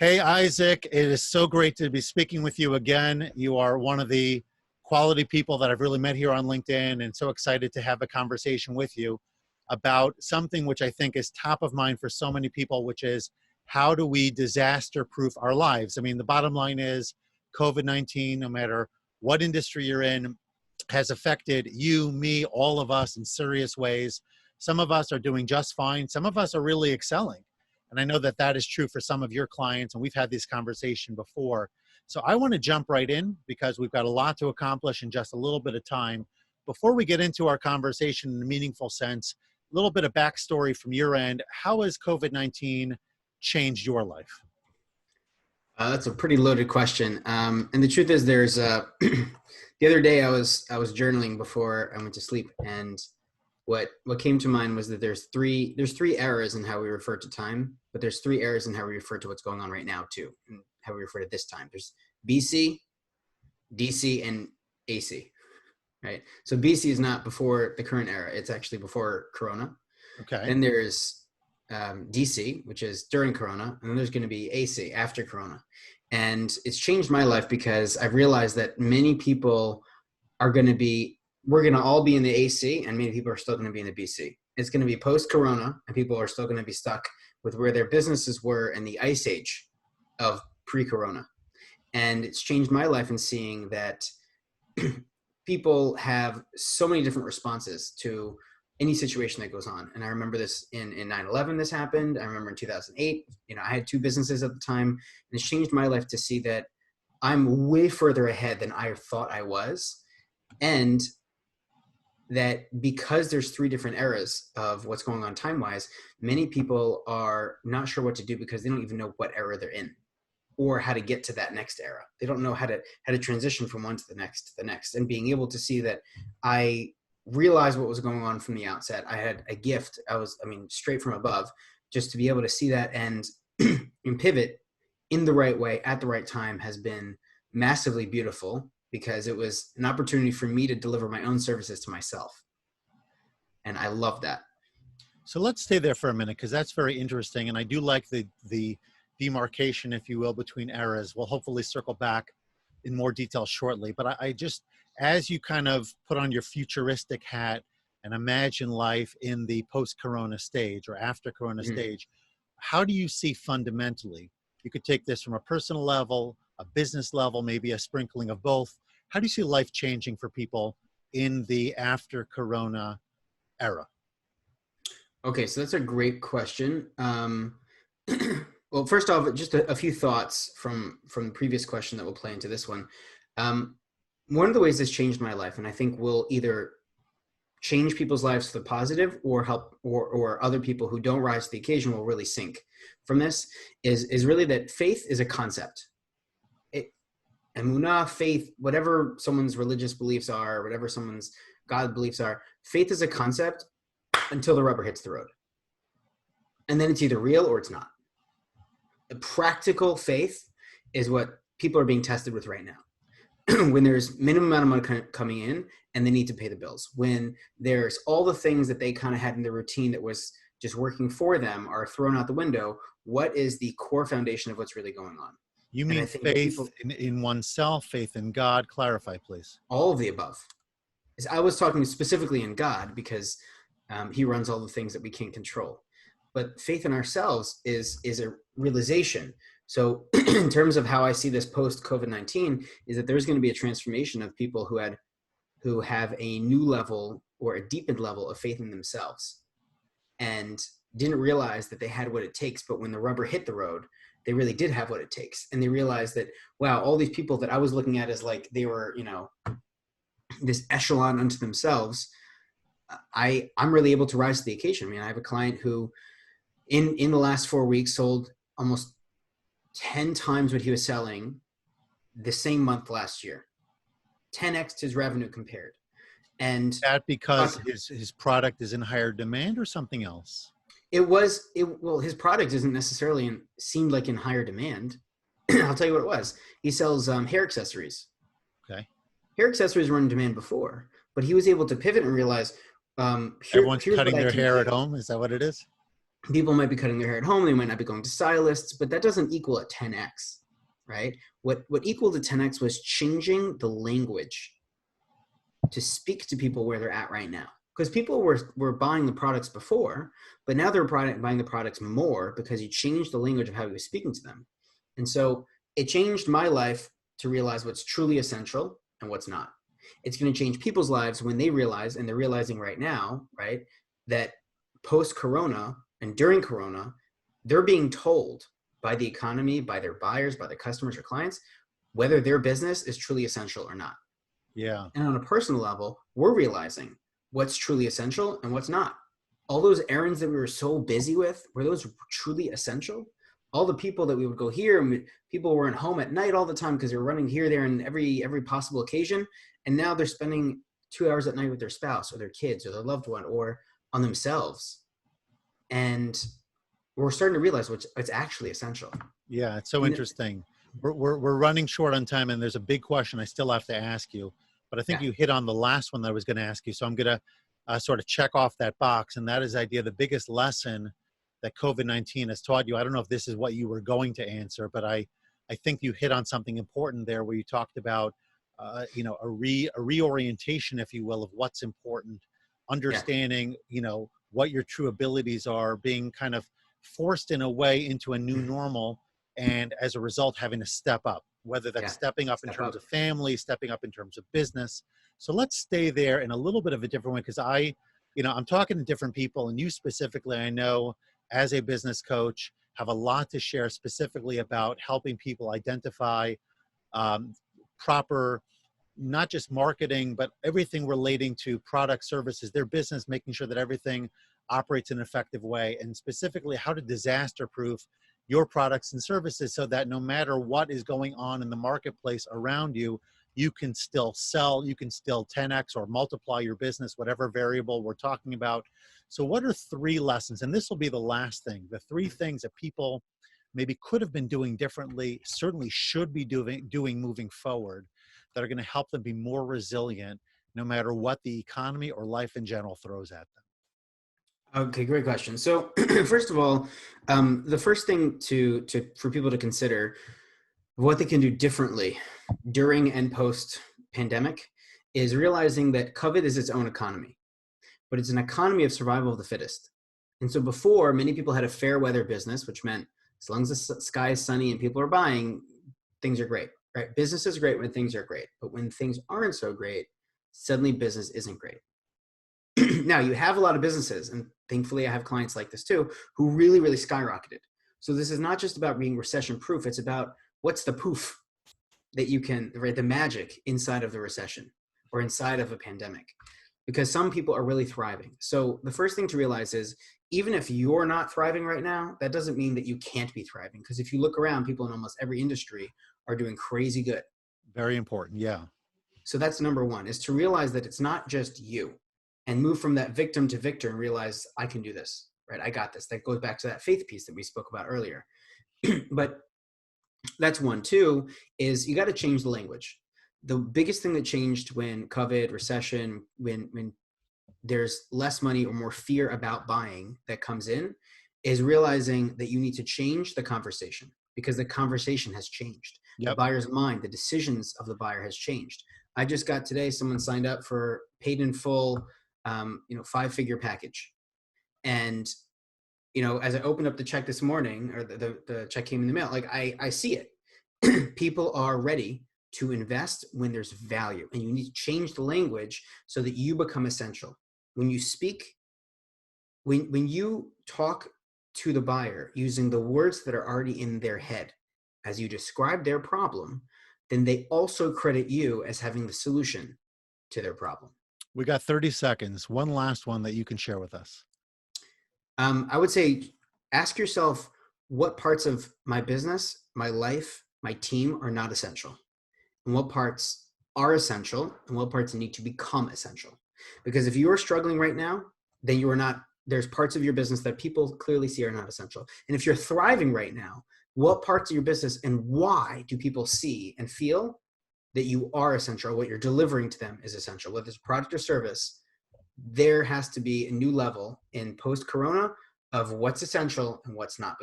Hey, Isaac, it is so great to be speaking with you again. You are one of the quality people that I've really met here on LinkedIn, and so excited to have a conversation with you about something which I think is top of mind for so many people, which is how do we disaster proof our lives? I mean, the bottom line is COVID-19, no matter what industry you're in, has affected you, me, all of us in serious ways. Some of us are doing just fine. Some of us are really excelling. And I know that that is true for some of your clients, and we've had this conversation before. So I want to jump right in because we've got a lot to accomplish in just a little bit of time. Before we get into our conversation in a meaningful sense, a little bit of backstory from your end. How has COVID-19 changed your life? That's a pretty loaded question. And the truth is there's the other day I was journaling before I went to sleep, and what came to mind was that there's three eras in how we refer to time, but there's three eras in how we refer to what's going on right now too, and how we refer to this time. There's BC, DC, and AC, right? So BC is not before the current era. It's actually before Corona. Okay. Then there's DC, which is during Corona, and then there's going to be AC after Corona. And it's changed my life because I've realized that many people we're going to all be in the AC, and many people are still going to be in the BC. It's going to be post-Corona, and people are still going to be stuck with where their businesses were in the ice age of pre-Corona. And it's changed my life in seeing that people have so many different responses to any situation that goes on. And I remember this in 9/11, this happened. I remember in 2008, I had two businesses at the time, and it's changed my life to see that I'm way further ahead than I thought I was. And that because there's three different eras of what's going on time-wise, many people are not sure what to do because they don't even know what era they're in or how to get to that next era. They don't know how to transition from one to the next. And being able to see that I realized what was going on from the outset. I had a gift. Straight from above, just to be able to see that and pivot in the right way at the right time has been massively beautiful, because it was an opportunity for me to deliver my own services to myself. And I love that. So let's stay there for a minute, because that's very interesting. And I do like the demarcation, if you will, between eras. We'll hopefully circle back in more detail shortly. But I just, as you kind of put on your futuristic hat and imagine life in the post-Corona stage or after Corona stage, how do you see fundamentally? You could take this from a personal level, a business level, maybe a sprinkling of both. How do you see life changing for people in the after Corona era? Okay, so that's a great question. Well, first off, just a few thoughts from the previous question that will play into this one. One of the ways this changed my life, and I think will either change people's lives for the positive or help, or other people who don't rise to the occasion will really sink from this, is really that faith is a concept. Emunah, faith, whatever someone's religious beliefs are, whatever someone's God beliefs are, faith is a concept until the rubber hits the road. And then it's either real or it's not. A practical faith is what people are being tested with right now. When there's minimum amount of money coming in and they need to pay the bills. When there's all the things that they kind of had in their routine that was just working for them are thrown out the window, what is the core foundation of what's really going on? You mean faith in oneself, faith in God? Clarify, please. All of the above. I was talking specifically in God because he runs all the things that we can't control. But faith in ourselves is a realization. So in terms of how I see this post-COVID-19 is that there's going to be a transformation of people who have a new level or a deepened level of faith in themselves and didn't realize that they had what it takes. But when the rubber hit the road, they really did have what it takes. And they realized that, wow, all these people that I was looking at as like they were, this echelon unto themselves, I'm really able to rise to the occasion. I mean, I have a client who in the last 4 weeks sold almost 10 times what he was selling the same month last year. 10x his revenue compared. And that because his product is in higher demand or something else? Well, his product isn't necessarily seemed like in higher demand. I'll tell you what it was. He sells hair accessories. Okay. Hair accessories were in demand before, but he was able to pivot and realize everyone's cutting their hair at home. Is that what it is? People might be cutting their hair at home. They might not be going to stylists, but that doesn't equal a 10x, right? What equaled a 10x was changing the language to speak to people where they're at right now. Because people were buying the products before, but now they're buying the products more because you changed the language of how you were speaking to them. And so it changed my life to realize what's truly essential and what's not. It's going to change people's lives when they realize, and they're realizing right now, right, that post-corona and during corona, they're being told by the economy, by their buyers, by their customers or clients, whether their business is truly essential or not. Yeah. And on a personal level, we're realizing what's truly essential and what's not. All those errands that we were so busy with, were those truly essential? All the people that we would go here, and people weren't home at night all the time because they were running here, there, and every possible occasion. And now they're spending 2 hours at night with their spouse or their kids or their loved one or on themselves. And we're starting to realize what's actually essential. Yeah, it's so interesting. We're running short on time, and there's a big question I still have to ask you, but I think Yeah. you hit on the last one that I was going to ask you. So I'm going to sort of check off that box, and that is the idea, the biggest lesson that COVID-19 has taught you. I don't know if this is what you were going to answer, but I think you hit on something important there where you talked about, a reorientation, if you will, of what's important, Yeah. understanding, what your true abilities are, being kind of forced in a way into a new normal, and as a result having to step up, whether that's Yeah. stepping up in Step terms up. of family, stepping up in terms of business. So let's stay there in a little bit of a different way, because I'm talking to different people, and you specifically, I know, as a business coach, have a lot to share specifically about helping people identify um, proper, not just marketing, but everything relating to product, services, their business, making sure that everything operates in an effective way, and specifically how to disaster proof your products and services so that no matter what is going on in the marketplace around you, you can still sell, you can still 10x or multiply your business, whatever variable we're talking about. So what are three lessons? And this will be the last thing, the three things that people maybe could have been doing differently, certainly should be doing moving forward, that are going to help them be more resilient no matter what the economy or life in general throws at them. Okay, great question. So first of all, the first thing for people to consider what they can do differently during and post pandemic is realizing that COVID is its own economy, but it's an economy of survival of the fittest. And so before, many people had a fair weather business, which meant as long as the sky is sunny and people are buying, things are great, right? Business is great when things are great, but when things aren't so great, suddenly business isn't great. Now you have a lot of businesses, and thankfully I have clients like this too, who really, really skyrocketed. So this is not just about being recession proof. It's about what's the poof that you can, right? The magic inside of the recession or inside of a pandemic, because some people are really thriving. So the first thing to realize is even if you're not thriving right now, that doesn't mean that you can't be thriving. Because if you look around, people in almost every industry are doing crazy good. Very important. Yeah. So that's number one, is to realize that it's not just you, and move from that victim to victor and realize I can do this, right? I got this. That goes back to that faith piece that we spoke about earlier. But that's one. Two is you got to change the language. The biggest thing that changed when COVID, recession, when there's less money or more fear about buying that comes in, is realizing that you need to change the conversation, because the conversation has changed. The Yep. buyer's mind, the decisions of the buyer has changed. I just got today, someone signed up for paid in full, 5-figure package. And, as I opened up the check this morning, or the check came in the mail, like I see it. People are ready to invest when there's value, and you need to change the language so that you become essential. When you speak, when you talk to the buyer using the words that are already in their head as you describe their problem, then they also credit you as having the solution to their problem. We got 30 seconds. One last one that you can share with us. I would say ask yourself, what parts of my business, my life, my team are not essential, and what parts are essential, and what parts need to become essential. Because if you are struggling right now, then you are not, there's parts of your business that people clearly see are not essential. And if you're thriving right now, what parts of your business and why do people see and feel that you are essential, what you're delivering to them is essential, whether it's product or service? There has to be a new level in post-corona of what's essential and what's not.